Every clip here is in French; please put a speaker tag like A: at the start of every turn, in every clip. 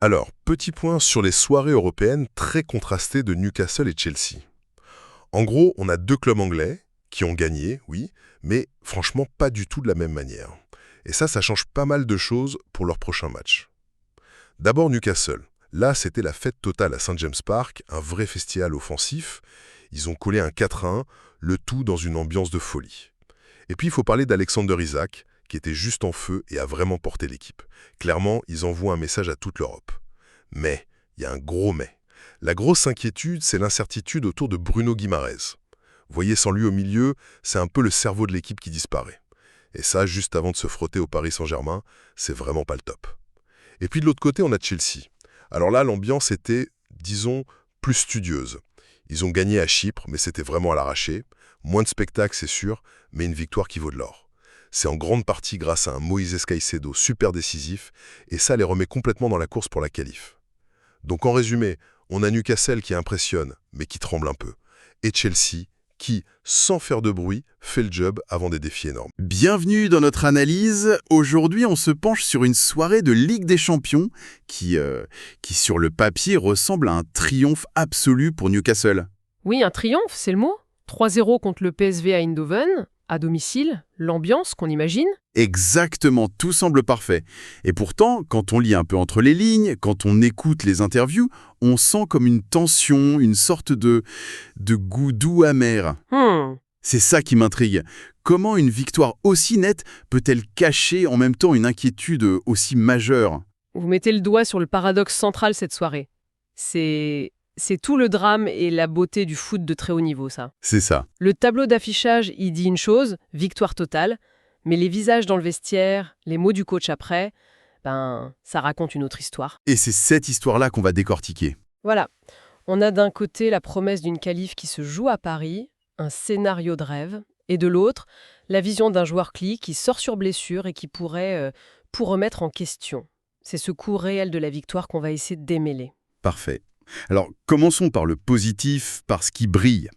A: Alors, petit point sur les soirées européennes très contrastées de Newcastle et Chelsea. En gros, on a deux clubs anglais qui ont gagné, oui, mais franchement pas du tout de la même manière. Et ça change pas mal de choses pour leur prochain match. D'abord Newcastle. Là, c'était la fête totale à St. James Park, un vrai festival offensif. Ils ont collé un 4-1, le tout dans une ambiance de folie. Et puis, il faut parler d'Alexander Isak, qui était juste en feu et a vraiment porté l'équipe. Clairement, ils envoient un message à toute l'Europe. Mais, il y a un gros mais. La grosse inquiétude, c'est l'incertitude autour de Bruno Guimaraes. Vous voyez, sans lui au milieu, c'est un peu le cerveau de l'équipe qui disparaît. Et ça, juste avant de se frotter au Paris Saint-Germain, c'est vraiment pas le top. Et puis de l'autre côté, on a Chelsea. Alors là, l'ambiance était, disons, plus studieuse. Ils ont gagné à Chypre, mais c'était vraiment à l'arraché. Moins de spectacle, c'est sûr, mais une victoire qui vaut de l'or. C'est en grande partie grâce à un Moïse Caicedo super décisif, et ça les remet complètement dans la course pour la qualif. Donc en résumé, on a Newcastle qui impressionne, mais qui tremble un peu. Et Chelsea qui, sans faire de bruit, fait le job avant des défis énormes.
B: Bienvenue dans notre analyse. Aujourd'hui, on se penche sur une soirée de Ligue des Champions qui sur le papier, ressemble à un triomphe absolu pour Newcastle.
C: Oui, un triomphe, c'est le mot. 3-0 contre le PSV à Eindhoven, à domicile, l'ambiance qu'on imagine.
B: Exactement, tout semble parfait. Et pourtant, quand on lit un peu entre les lignes, quand on écoute les interviews, on sent comme une tension, une sorte de goût doux amer. C'est ça qui m'intrigue. Comment une victoire aussi nette peut-elle cacher en même temps une inquiétude aussi majeure ?
C: Vous mettez le doigt sur le paradoxe central cette soirée. C'est tout le drame et la beauté du foot de très haut niveau, ça.
B: C'est ça.
C: Le tableau d'affichage, il dit une chose, victoire totale, mais les visages dans le vestiaire, les mots du coach après, ça raconte une autre histoire.
B: Et c'est cette histoire-là qu'on va décortiquer.
C: Voilà. On a d'un côté la promesse d'une qualif qui se joue à Paris, un scénario de rêve, et de l'autre, la vision d'un joueur clé qui sort sur blessure et qui pourrait remettre en question. C'est ce coût réel de la victoire qu'on va essayer de démêler.
B: Parfait. Alors, commençons par le positif, par ce qui brille.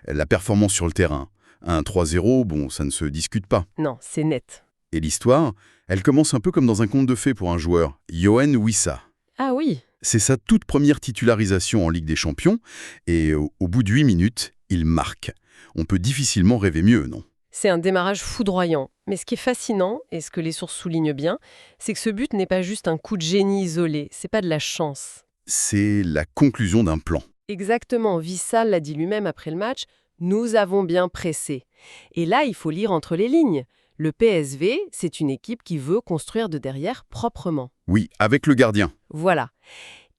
B: La performance sur le terrain. Un 3-0, bon, ça ne se discute pas.
C: Non, c'est net.
B: Et l'histoire, elle commence un peu comme dans un conte de fées pour un joueur, Yoann Wissa.
C: Ah oui.
B: C'est sa toute première titularisation en Ligue des Champions, et au bout de 8 minutes, il marque. On peut difficilement rêver mieux, non ?
C: C'est un démarrage foudroyant. Mais ce qui est fascinant, et ce que les sources soulignent bien, c'est que ce but n'est pas juste un coup de génie isolé, c'est pas de la chance.
B: C'est la conclusion d'un plan.
C: Exactement, Wissa l'a dit lui-même après le match, nous avons bien pressé. Et là, il faut lire entre les lignes. Le PSV, c'est une équipe qui veut construire de derrière proprement.
B: Oui, avec le gardien.
C: Voilà.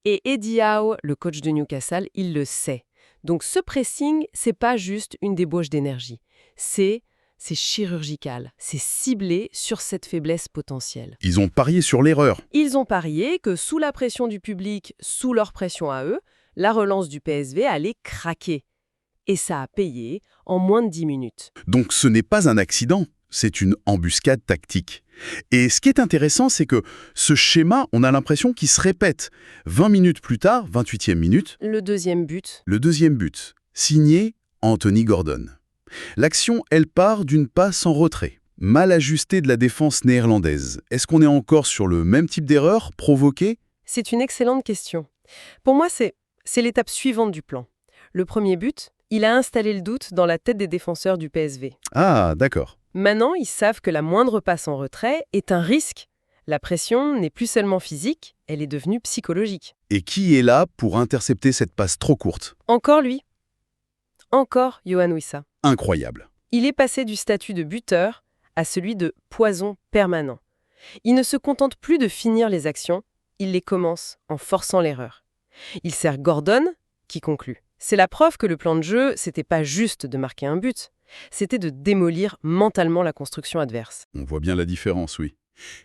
C: Et Eddie Howe, le coach de Newcastle, il le sait. Donc ce pressing, c'est pas juste une débauche d'énergie. C'est chirurgical, c'est ciblé sur cette faiblesse potentielle.
B: Ils ont parié sur l'erreur.
C: Ils ont parié que sous la pression du public, sous leur pression à eux, la relance du PSV allait craquer. Et ça a payé en moins de 10 minutes.
B: Donc ce n'est pas un accident, c'est une embuscade tactique. Et ce qui est intéressant, c'est que ce schéma, on a l'impression qu'il se répète. 20 minutes plus tard, 28e minute,
C: Le deuxième but.
B: le deuxième but, signé Anthony Gordon. L'action, elle part d'une passe en retrait, mal ajustée de la défense néerlandaise. Est-ce qu'on est encore sur le même type d'erreur provoquée ?
C: C'est une excellente question. Pour moi, c'est l'étape suivante du plan. Le premier but, il a installé le doute dans la tête des défenseurs du PSV.
B: Ah, d'accord.
C: Maintenant, ils savent que la moindre passe en retrait est un risque. La pression n'est plus seulement physique, elle est devenue psychologique.
B: Et qui est là pour intercepter cette passe trop courte ?
C: Encore lui. Encore Yoann Wissa.
B: Incroyable.
C: Il est passé du statut de buteur à celui de poison permanent. Il ne se contente plus de finir les actions, il les commence en forçant l'erreur. Il sert Gordon, qui conclut. C'est la preuve que le plan de jeu, c'était pas juste de marquer un but, c'était de démolir mentalement la construction adverse.
B: On voit bien la différence, oui.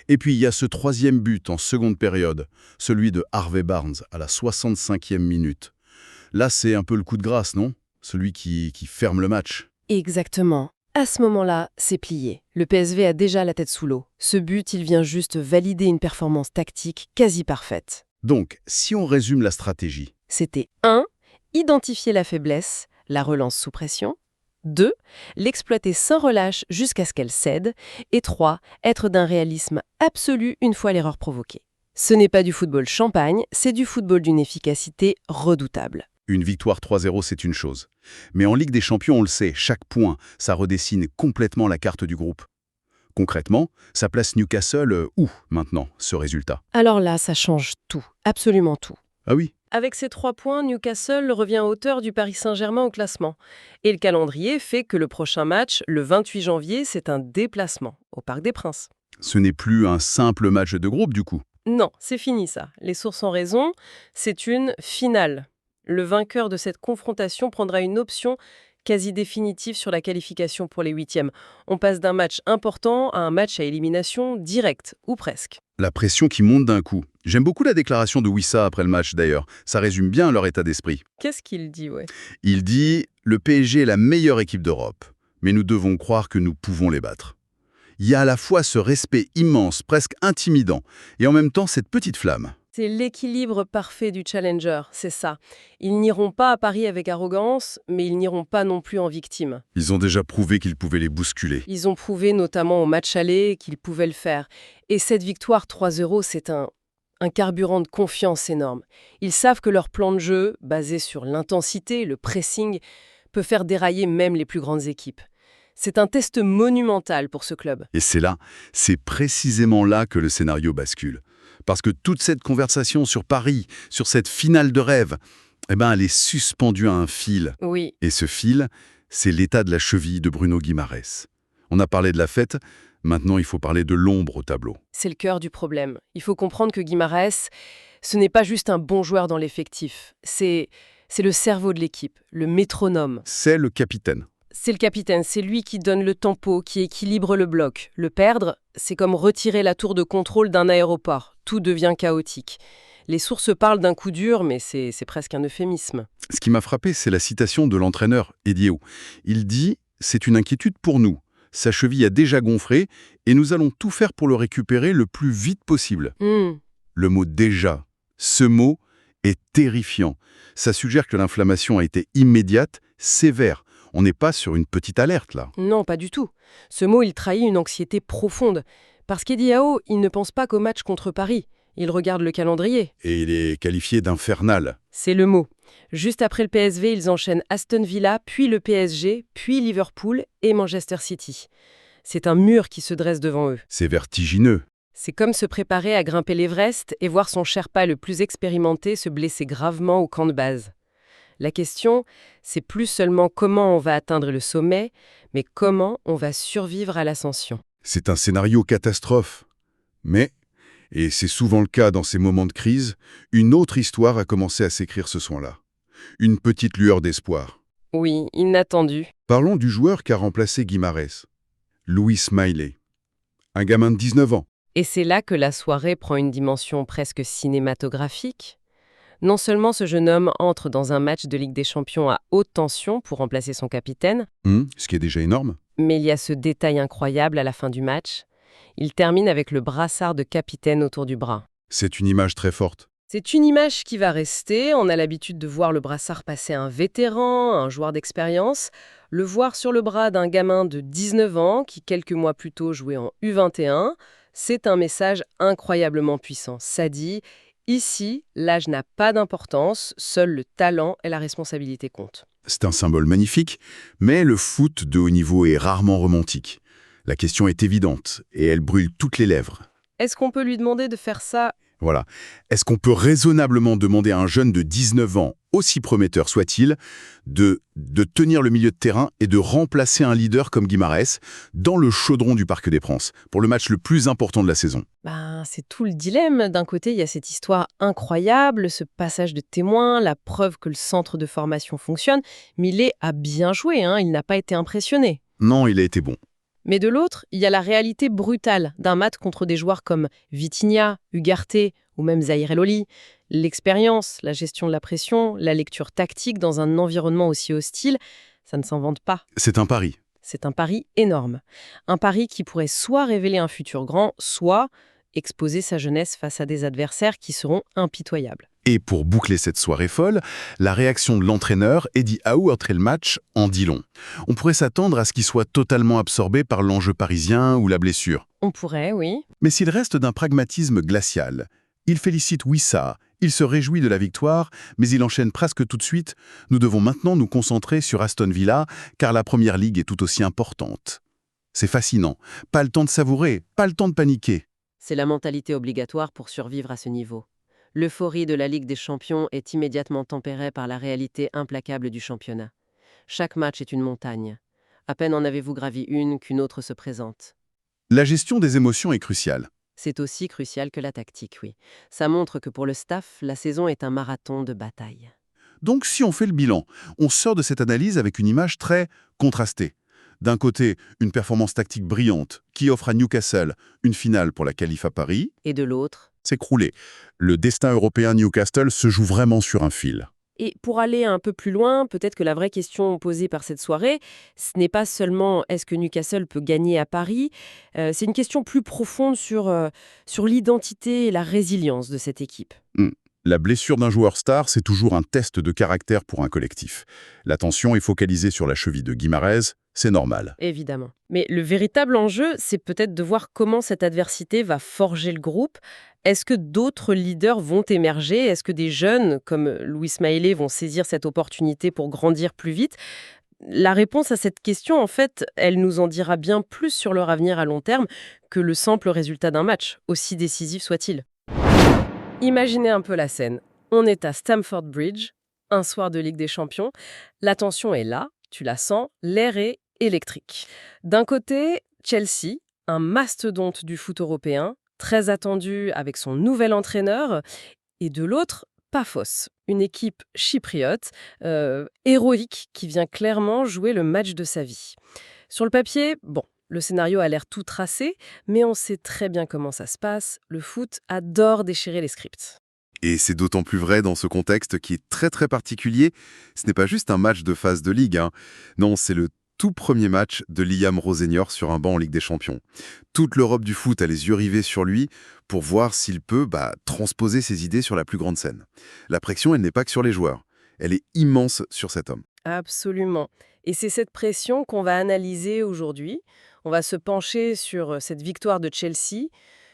B: Et puis il y a ce troisième but en seconde période, celui de Harvey Barnes à la 65e minute. Là, c'est un peu le coup de grâce, non ? Celui qui ferme le match.
C: Exactement. À ce moment-là, c'est plié. Le PSV a déjà la tête sous l'eau. Ce but, il vient juste valider une performance tactique quasi parfaite.
B: Donc, si on résume la stratégie,
C: C'était 1. Identifier la faiblesse, la relance sous pression. 2. L'exploiter sans relâche jusqu'à ce qu'elle cède. Et 3. Être d'un réalisme absolu une fois l'erreur provoquée. Ce n'est pas du football champagne, c'est du football d'une efficacité redoutable.
B: Une victoire 3-0, c'est une chose. Mais en Ligue des Champions, on le sait, chaque point, ça redessine complètement la carte du groupe. Concrètement, ça place Newcastle où, maintenant, ce résultat?
C: Alors là, ça change tout, absolument tout.
B: Ah oui?
C: Avec ces 3 points, Newcastle revient à hauteur du Paris Saint-Germain au classement. Et le calendrier fait que le prochain match, le 28 janvier, c'est un déplacement au Parc des Princes.
B: Ce n'est plus un simple match de groupe, du coup.
C: Non, c'est fini ça. Les sources ont raison, c'est une finale. Le vainqueur de cette confrontation prendra une option quasi définitive sur la qualification pour les 8e. On passe d'un match important à un match à élimination directe, ou presque.
B: La pression qui monte d'un coup. J'aime beaucoup la déclaration de Wissa après le match, d'ailleurs. Ça résume bien leur état d'esprit.
C: Qu'est-ce qu'il dit, ouais?
B: Il dit « Le PSG est la meilleure équipe d'Europe, mais nous devons croire que nous pouvons les battre. » Il y a à la fois ce respect immense, presque intimidant, et en même temps cette petite flamme.
C: C'est l'équilibre parfait du challenger, c'est ça. Ils n'iront pas à Paris avec arrogance, mais ils n'iront pas non plus en victime.
B: Ils ont déjà prouvé qu'ils pouvaient les bousculer.
C: Ils ont prouvé notamment au match aller qu'ils pouvaient le faire. Et cette victoire 3-0, c'est un carburant de confiance énorme. Ils savent que leur plan de jeu, basé sur l'intensité, le pressing, peut faire dérailler même les plus grandes équipes. C'est un test monumental pour ce club.
B: Et c'est précisément là que le scénario bascule. Parce que toute cette conversation sur Paris, sur cette finale de rêve, elle est suspendue à un fil.
C: Oui.
B: Et ce fil, c'est l'état de la cheville de Bruno Guimaraes. On a parlé de la fête, maintenant il faut parler de l'ombre au tableau.
C: C'est le cœur du problème. Il faut comprendre que Guimaraes, ce n'est pas juste un bon joueur dans l'effectif. C'est le cerveau de l'équipe, le métronome.
B: C'est le capitaine.
C: C'est le capitaine, c'est lui qui donne le tempo, qui équilibre le bloc. Le perdre, c'est comme retirer la tour de contrôle d'un aéroport. Tout devient chaotique. Les sources parlent d'un coup dur, mais c'est presque un euphémisme.
B: Ce qui m'a frappé, c'est la citation de l'entraîneur, Eddie Howe. Il dit « C'est une inquiétude pour nous. Sa cheville a déjà gonflé et nous allons tout faire pour le récupérer le plus vite possible. » Le mot « déjà », ce mot est terrifiant. Ça suggère que l'inflammation a été immédiate, sévère. On n'est pas sur une petite alerte, là.
C: Non, pas du tout. Ce mot, il trahit une anxiété profonde. Parce qu'Eddie Howe, il ne pense pas qu'au match contre Paris. Il regarde le calendrier.
B: Et il est qualifié d'infernal.
C: C'est le mot. Juste après le PSV, ils enchaînent Aston Villa, puis le PSG, puis Liverpool et Manchester City. C'est un mur qui se dresse devant eux.
B: C'est vertigineux.
C: C'est comme se préparer à grimper l'Everest et voir son Sherpa le plus expérimenté se blesser gravement au camp de base. La question, c'est plus seulement comment on va atteindre le sommet, mais comment on va survivre à l'ascension.
B: C'est un scénario catastrophe. Mais, et c'est souvent le cas dans ces moments de crise, une autre histoire a commencé à s'écrire ce soir-là. Une petite lueur d'espoir.
C: Oui, inattendu.
B: Parlons du joueur qui a remplacé Guimaraes. Louis Smiley. Un gamin de 19 ans.
C: Et c'est là que la soirée prend une dimension presque cinématographique. Non seulement ce jeune homme entre dans un match de Ligue des Champions à haute tension pour remplacer son capitaine,
B: Ce qui est déjà énorme.
C: mais il y a ce détail incroyable à la fin du match. Il termine avec le brassard de capitaine autour du bras.
B: C'est une image très forte.
C: C'est une image qui va rester. On a l'habitude de voir le brassard passer à un vétéran, un joueur d'expérience. Le voir sur le bras d'un gamin de 19 ans qui, quelques mois plus tôt, jouait en U21, c'est un message incroyablement puissant. Ça dit... Ici, l'âge n'a pas d'importance, seul le talent et la responsabilité comptent.
B: C'est un symbole magnifique, mais le foot de haut niveau est rarement romantique. La question est évidente, et elle brûle toutes les lèvres.
C: Est-ce qu'on peut lui demander de faire ça?
B: Voilà. Est-ce qu'on peut raisonnablement demander à un jeune de 19 ans, aussi prometteur soit-il, de tenir le milieu de terrain et de remplacer un leader comme Guimaraes dans le chaudron du Parc des Princes, pour le match le plus important de la saison?
C: C'est tout le dilemme. D'un côté, il y a cette histoire incroyable, ce passage de témoin, la preuve que le centre de formation fonctionne, mais il a bien joué, il n'a pas été impressionné.
B: Non, il a été bon.
C: Mais de l'autre, il y a la réalité brutale d'un match contre des joueurs comme Vitinha, Ugarte ou même Zahir El Oli. L'expérience, la gestion de la pression, la lecture tactique dans un environnement aussi hostile, ça ne s'invente pas.
B: C'est un pari.
C: C'est un pari énorme. Un pari qui pourrait soit révéler un futur grand, soit exposer sa jeunesse face à des adversaires qui seront impitoyables.
B: Et pour boucler cette soirée folle, la réaction de l'entraîneur Eddie Howe après le match en dit long. On pourrait s'attendre à ce qu'il soit totalement absorbé par l'enjeu parisien ou la blessure.
C: On pourrait, oui.
B: Mais s'il reste d'un pragmatisme glacial, Il félicite Wissa, il se réjouit de la victoire, mais il enchaîne presque tout de suite. Nous devons maintenant nous concentrer sur Aston Villa, car la Première Ligue est tout aussi importante. C'est fascinant. Pas le temps de savourer, pas le temps de paniquer.
C: C'est la mentalité obligatoire pour survivre à ce niveau. L'euphorie de la Ligue des Champions est immédiatement tempérée par la réalité implacable du championnat. Chaque match est une montagne. À peine en avez-vous gravi une qu'une autre se présente.
B: La gestion des émotions est cruciale.
C: C'est aussi crucial que la tactique, oui. Ça montre que pour le staff, la saison est un marathon de bataille.
B: Donc si on fait le bilan, on sort de cette analyse avec une image très contrastée. D'un côté, une performance tactique brillante qui offre à Newcastle une finale pour la qualif à Paris.
C: Et de l'autre,
B: S'écrouler. Le destin européen Newcastle se joue vraiment sur un fil.
C: et pour aller un peu plus loin, peut-être que la vraie question posée par cette soirée, ce n'est pas seulement est-ce que Newcastle peut gagner à Paris, c'est une question plus profonde sur l'identité et la résilience de cette équipe.
B: La blessure d'un joueur star, c'est toujours un test de caractère pour un collectif. L'attention est focalisée sur la cheville de Guimarães, c'est normal.
C: Évidemment. Mais le véritable enjeu, c'est peut-être de voir comment cette adversité va forger le groupe. Est-ce que d'autres leaders vont émerger? Est-ce que des jeunes comme Luis Maélé vont saisir cette opportunité pour grandir plus vite? La réponse à cette question, en fait, elle nous en dira bien plus sur leur avenir à long terme que le simple résultat d'un match, aussi décisif soit-il. Imaginez un peu la scène. On est à Stamford Bridge, un soir de Ligue des Champions. La tension est là, tu la sens, l'air est électrique. D'un côté, Chelsea, un mastodonte du foot européen, très attendu avec son nouvel entraîneur, et de l'autre, Paphos, une équipe chypriote, héroïque, qui vient clairement jouer le match de sa vie. Sur le papier, bon, le scénario a l'air tout tracé, mais on sait très bien comment ça se passe. Le foot adore déchirer les scripts.
B: Et c'est d'autant plus vrai dans ce contexte qui est très très particulier. Ce n'est pas juste un match de phase de Ligue. Non, c'est le tout premier match de Liam Rosenior sur un banc en Ligue des Champions. Toute l'Europe du foot a les yeux rivés sur lui pour voir s'il peut transposer ses idées sur la plus grande scène. La pression, elle n'est pas que sur les joueurs. Elle est immense sur cet homme.
C: Absolument. Et c'est cette pression qu'on va analyser aujourd'hui. On va se pencher sur cette victoire de Chelsea,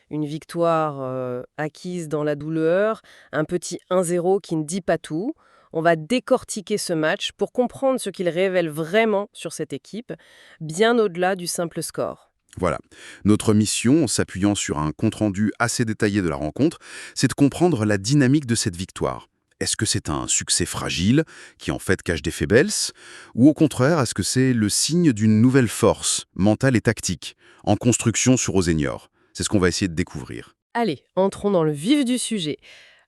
C: une victoire acquise dans la douleur, un petit 1-0 qui ne dit pas tout. On va décortiquer ce match pour comprendre ce qu'il révèle vraiment sur cette équipe, bien au-delà du simple score.
B: Voilà. Notre mission, en s'appuyant sur un compte-rendu assez détaillé de la rencontre, c'est de comprendre la dynamique de cette victoire. Est-ce que c'est un succès fragile, qui en fait cache des faiblesses? Ou au contraire, est-ce que c'est le signe d'une nouvelle force, mentale et tactique, en construction sur Rosenior? C'est ce qu'on va essayer de découvrir.
C: Allez, entrons dans le vif du sujet.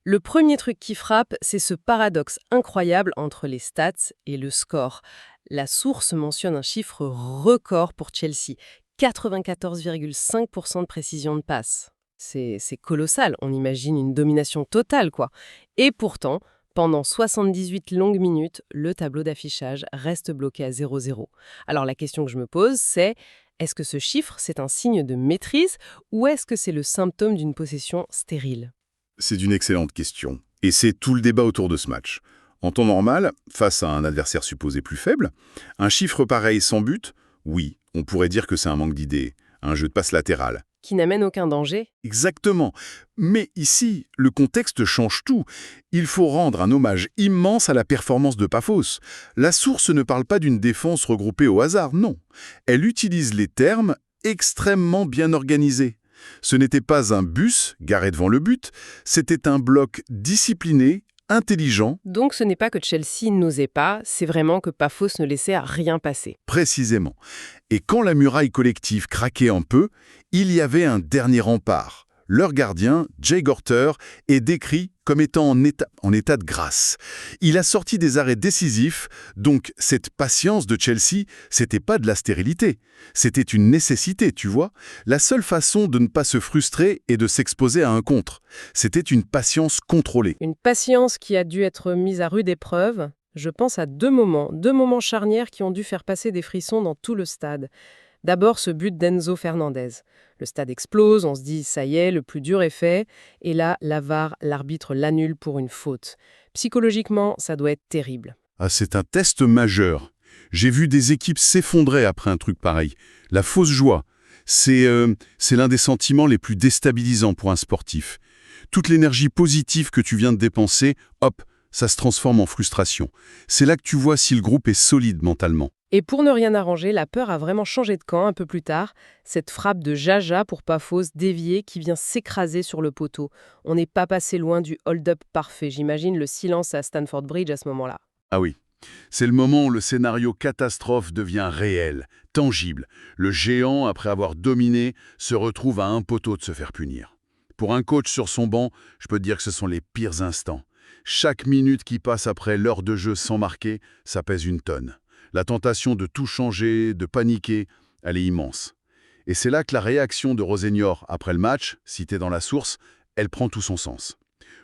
C: Le premier truc qui frappe, c'est ce paradoxe incroyable entre les stats et le score. La source mentionne un chiffre record pour Chelsea, 94,5% de précision de passe. C'est colossal, on imagine une domination totale, quoi. Et pourtant, pendant 78 longues minutes, le tableau d'affichage reste bloqué à 0-0. Alors la question que je me pose, c'est est-ce que ce chiffre, c'est un signe de maîtrise ou est-ce que c'est le symptôme d'une possession stérile?
B: C'est une excellente question. Et c'est tout le débat autour de ce match. En temps normal, face à un adversaire supposé plus faible, un chiffre pareil sans but, oui, on pourrait dire que c'est un manque d'idées, un jeu de passe latérale.
C: Qui n'amène aucun danger?
B: Exactement. Mais ici, le contexte change tout. Il faut rendre un hommage immense à la performance de Paphos. La source ne parle pas d'une défense regroupée au hasard, non. Elle utilise les termes extrêmement bien organisés. Ce n'était pas un bus garé devant le but, c'était un bloc discipliné, intelligent.
C: Donc ce n'est pas que Chelsea n'osait pas, c'est vraiment que Paphos ne laissait rien passer.
B: Précisément. Et quand la muraille collective craquait un peu, il y avait un dernier rempart. Leur gardien, Jay Gorter, est décrit comme étant en état de grâce. Il a sorti des arrêts décisifs, donc cette patience de Chelsea, c'était pas de la stérilité. C'était une nécessité, tu vois. La seule façon de ne pas se frustrer est de s'exposer à un contre. C'était une patience contrôlée.
C: Une patience qui a dû être mise à rude épreuve. Je pense à deux moments charnières qui ont dû faire passer des frissons dans tout le stade. D'abord, ce but d'Enzo Fernandez. Le stade explose, on se dit « ça y est, le plus dur est fait ». Et là, la VAR, l'arbitre l'annule pour une faute. Psychologiquement, ça doit être terrible.
B: Ah, c'est un test majeur. J'ai vu des équipes s'effondrer après un truc pareil. La fausse joie, c'est l'un des sentiments les plus déstabilisants pour un sportif. Toute l'énergie positive que tu viens de dépenser, hop, ça se transforme en frustration. C'est là que tu vois si le groupe est solide mentalement.
C: Et pour ne rien arranger, la peur a vraiment changé de camp un peu plus tard. Cette frappe de Jaja pour Pafos déviée qui vient s'écraser sur le poteau. On n'est pas passé loin du hold-up parfait. J'imagine le silence à Stamford Bridge à ce moment-là.
B: Ah oui, c'est le moment où le scénario catastrophe devient réel, tangible. Le géant, après avoir dominé, se retrouve à un poteau de se faire punir. Pour un coach sur son banc, je peux te dire que ce sont les pires instants. Chaque minute qui passe après l'heure de jeu sans marquer, ça pèse une tonne. La tentation de tout changer, de paniquer, elle est immense. Et c'est là que la réaction de Rosenior après le match, citée dans la source, elle prend tout son sens.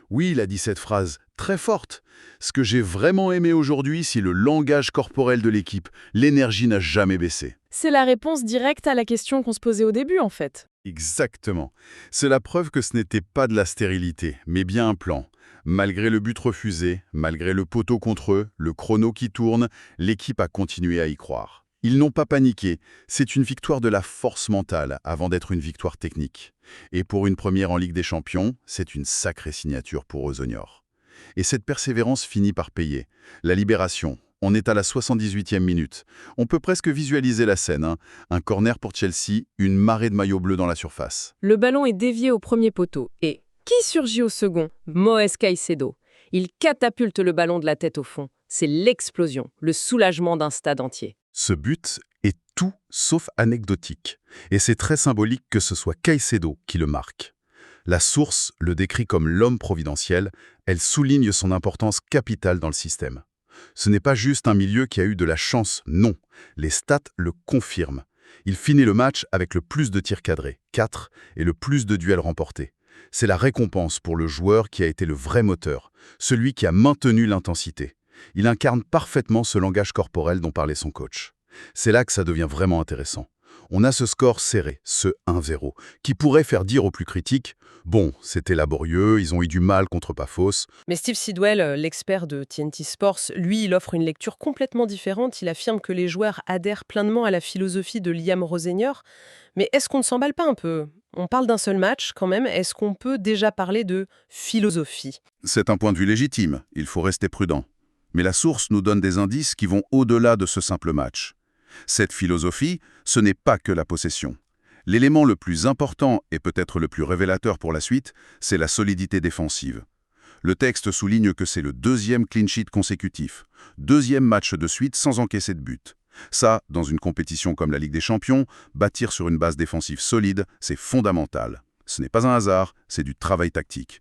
B: Oui, il a dit cette phrase très forte. Ce que j'ai vraiment aimé aujourd'hui, c'est le langage corporel de l'équipe. L'énergie n'a jamais baissé.
C: C'est la réponse directe à la question qu'on se posait au début, en fait.
B: Exactement. C'est la preuve que ce n'était pas de la stérilité, mais bien un plan. Malgré le but refusé, malgré le poteau contre eux, le chrono qui tourne, l'équipe a continué à y croire. Ils n'ont pas paniqué. C'est une victoire de la force mentale avant d'être une victoire technique. Et pour une première en Ligue des Champions, c'est une sacrée signature pour Rosenior. Et cette persévérance finit par payer. La libération. On est à la 78e minute. On peut presque visualiser la scène, hein. Un corner pour Chelsea, une marée de maillots bleus dans la surface.
C: Le ballon est dévié au premier poteau. Et qui surgit au second? Moïse Caicedo. Il catapulte le ballon de la tête au fond. C'est l'explosion, le soulagement d'un stade entier.
B: Ce but est tout sauf anecdotique. Et c'est très symbolique que ce soit Caicedo qui le marque. La source le décrit comme l'homme providentiel. Elle souligne son importance capitale dans le système. Ce n'est pas juste un milieu qui a eu de la chance, non. Les stats le confirment. Il finit le match avec le plus de tirs cadrés, 4, et le plus de duels remportés. C'est la récompense pour le joueur qui a été le vrai moteur, celui qui a maintenu l'intensité. Il incarne parfaitement ce langage corporel dont parlait son coach. C'est là que ça devient vraiment intéressant. On a ce score serré, ce 1-0, qui pourrait faire dire aux plus critiques « Bon, c'était laborieux, ils ont eu du mal contre Pafos. »
C: Mais Steve Sidwell, l'expert de TNT Sports, lui, il offre une lecture complètement différente. Il affirme que les joueurs adhèrent pleinement à la philosophie de Liam Rosenior. Mais est-ce qu'on ne s'emballe pas un peu? On parle d'un seul match quand même. Est-ce qu'on peut déjà parler de philosophie?
B: C'est un point de vue légitime, il faut rester prudent. Mais la source nous donne des indices qui vont au-delà de ce simple match. Cette philosophie, ce n'est pas que la possession. L'élément le plus important et peut-être le plus révélateur pour la suite, c'est la solidité défensive. Le texte souligne que c'est le 2e clean sheet consécutif, 2e match de suite sans encaisser de but. Ça, dans une compétition comme la Ligue des Champions, bâtir sur une base défensive solide, c'est fondamental. Ce n'est pas un hasard, c'est du travail tactique.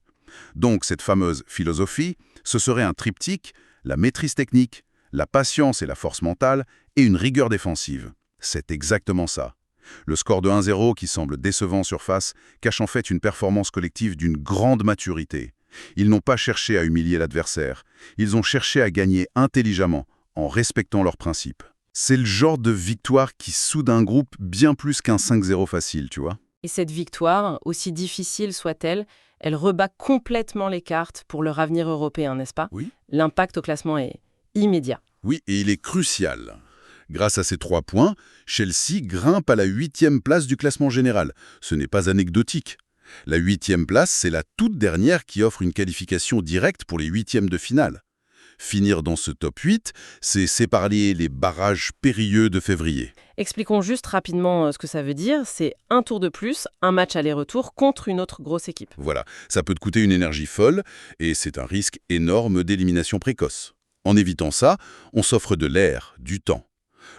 B: Donc cette fameuse philosophie, ce serait un triptyque, la maîtrise technique, la patience et la force mentale, et une rigueur défensive. C'est exactement ça. Le score de 1-0 qui semble décevant en surface cache en fait une performance collective d'une grande maturité. Ils n'ont pas cherché à humilier l'adversaire, ils ont cherché à gagner intelligemment, en respectant leurs principes. C'est le genre de victoire qui soude un groupe bien plus qu'un 5-0 facile, tu vois.
C: Et cette victoire, aussi difficile soit-elle, elle rebat complètement les cartes pour leur avenir européen, n'est-ce pas?
B: Oui.
C: L'impact au classement est immédiat.
B: Oui, et il est crucial. Grâce à ces 3 points, Chelsea grimpe à la 8e place du classement général. Ce n'est pas anecdotique. La 8e place, c'est la toute dernière qui offre une qualification directe pour les 8e de finale. Finir dans ce top 8, c'est séparer les barrages périlleux de février.
C: Expliquons juste rapidement ce que ça veut dire. C'est un tour de plus, un match aller-retour contre une autre grosse équipe.
B: Voilà, ça peut te coûter une énergie folle, et c'est un risque énorme d'élimination précoce. En évitant ça, on s'offre de l'air, du temps.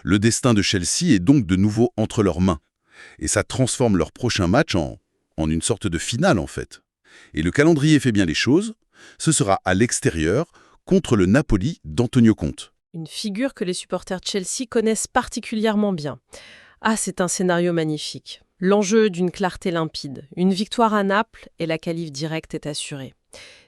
B: Le destin de Chelsea est donc de nouveau entre leurs mains. Et ça transforme leur prochain match en une sorte de finale, en fait. Et le calendrier fait bien les choses. Ce sera à l'extérieur, contre le Napoli d'Antonio Conte.
C: Une figure que les supporters de Chelsea connaissent particulièrement bien. Ah, c'est un scénario magnifique. L'enjeu d'une clarté limpide. Une victoire à Naples et la qualif directe est assurée.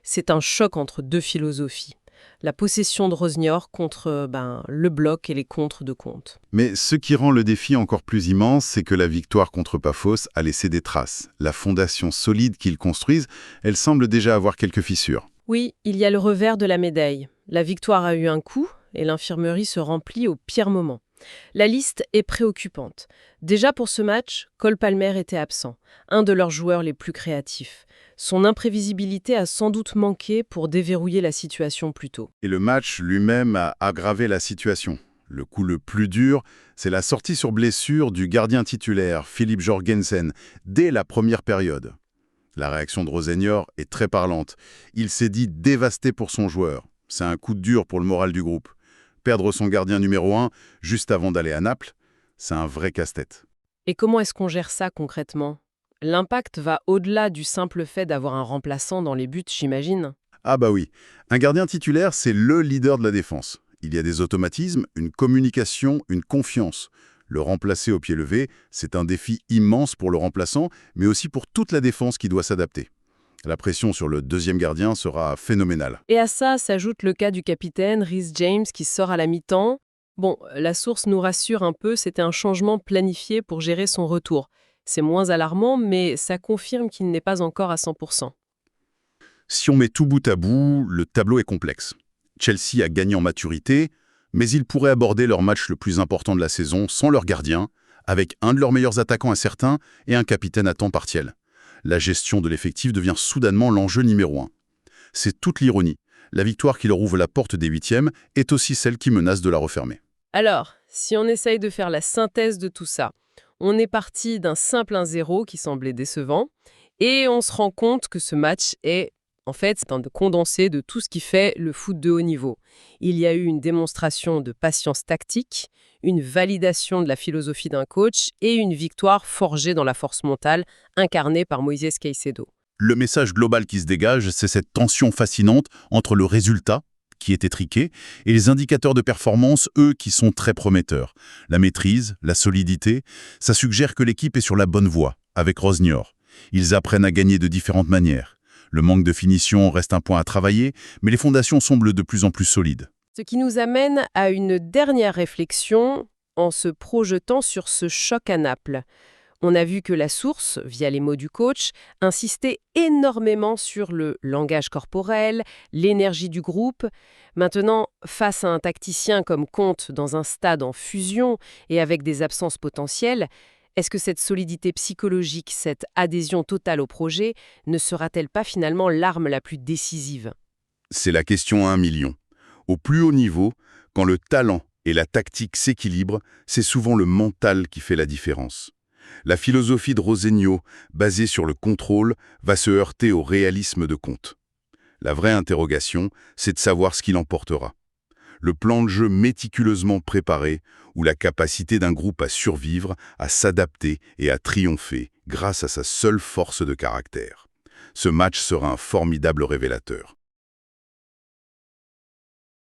C: C'est un choc entre deux philosophies. La possession de Rosenior contre le bloc et les contres de Conte.
B: Mais ce qui rend le défi encore plus immense, c'est que la victoire contre Pafos a laissé des traces. La fondation solide qu'ils construisent, elle semble déjà avoir quelques fissures.
C: Oui, il y a le revers de la médaille. La victoire a eu un coût et l'infirmerie se remplit au pire moment. La liste est préoccupante. Déjà pour ce match, Cole Palmer était absent, un de leurs joueurs les plus créatifs. Son imprévisibilité a sans doute manqué pour déverrouiller la situation plus tôt.
B: Et le match lui-même a aggravé la situation. Le coup le plus dur, c'est la sortie sur blessure du gardien titulaire, Philippe Jorgensen, dès la première période. La réaction de Rosenior est très parlante. Il s'est dit dévasté pour son joueur. C'est un coup dur pour le moral du groupe. Perdre son gardien numéro 1 juste avant d'aller à Naples, c'est un vrai casse-tête.
C: Et comment est-ce qu'on gère ça concrètement? L'impact va au-delà du simple fait d'avoir un remplaçant dans les buts, j'imagine.
B: Ah bah oui, un gardien titulaire, c'est le leader de la défense. Il y a des automatismes, une communication, une confiance. Le remplacer au pied levé, c'est un défi immense pour le remplaçant, mais aussi pour toute la défense qui doit s'adapter. La pression sur le deuxième gardien sera phénoménale.
C: Et à ça s'ajoute le cas du capitaine Reece James qui sort à la mi-temps. Bon, la source nous rassure un peu, c'était un changement planifié pour gérer son retour. C'est moins alarmant, mais ça confirme qu'il n'est pas encore à 100%.
B: Si on met tout bout à bout, le tableau est complexe. Chelsea a gagné en maturité, mais ils pourraient aborder leur match le plus important de la saison sans leur gardien, avec un de leurs meilleurs attaquants incertains et un capitaine à temps partiel. La gestion de l'effectif devient soudainement l'enjeu numéro 1. C'est toute l'ironie. La victoire qui leur ouvre la porte des huitièmes est aussi celle qui menace de la refermer.
C: Alors, si on essaye de faire la synthèse de tout ça, on est parti d'un simple 1-0 qui semblait décevant, et on se rend compte que ce match est, en fait, c'est un condensé de tout ce qui fait le foot de haut niveau. Il y a eu une démonstration de patience tactique, une validation de la philosophie d'un coach et une victoire forgée dans la force mentale, incarnée par Moïse Caicedo.
B: Le message global qui se dégage, c'est cette tension fascinante entre le résultat, qui est étriqué, et les indicateurs de performance, eux, qui sont très prometteurs. La maîtrise, la solidité, ça suggère que l'équipe est sur la bonne voie, avec Rosenior. Ils apprennent à gagner de différentes manières. Le manque de finition reste un point à travailler, mais les fondations semblent de plus en plus solides.
C: Ce qui nous amène à une dernière réflexion en se projetant sur ce choc à Naples. On a vu que la source, via les mots du coach, insistait énormément sur le langage corporel, l'énergie du groupe. Maintenant, face à un tacticien comme Conte dans un stade en fusion et avec des absences potentielles, est-ce que cette solidité psychologique, cette adhésion totale au projet, ne sera-t-elle pas finalement l'arme la plus décisive?
B: C'est la question à 1 million. Au plus haut niveau, quand le talent et la tactique s'équilibrent, c'est souvent le mental qui fait la différence. La philosophie de Rosenior, basée sur le contrôle, va se heurter au réalisme de Conte. La vraie interrogation, c'est de savoir ce qu'il emportera. Le plan de jeu méticuleusement préparé, ou la capacité d'un groupe à survivre, à s'adapter et à triompher grâce à sa seule force de caractère. Ce match sera un formidable révélateur.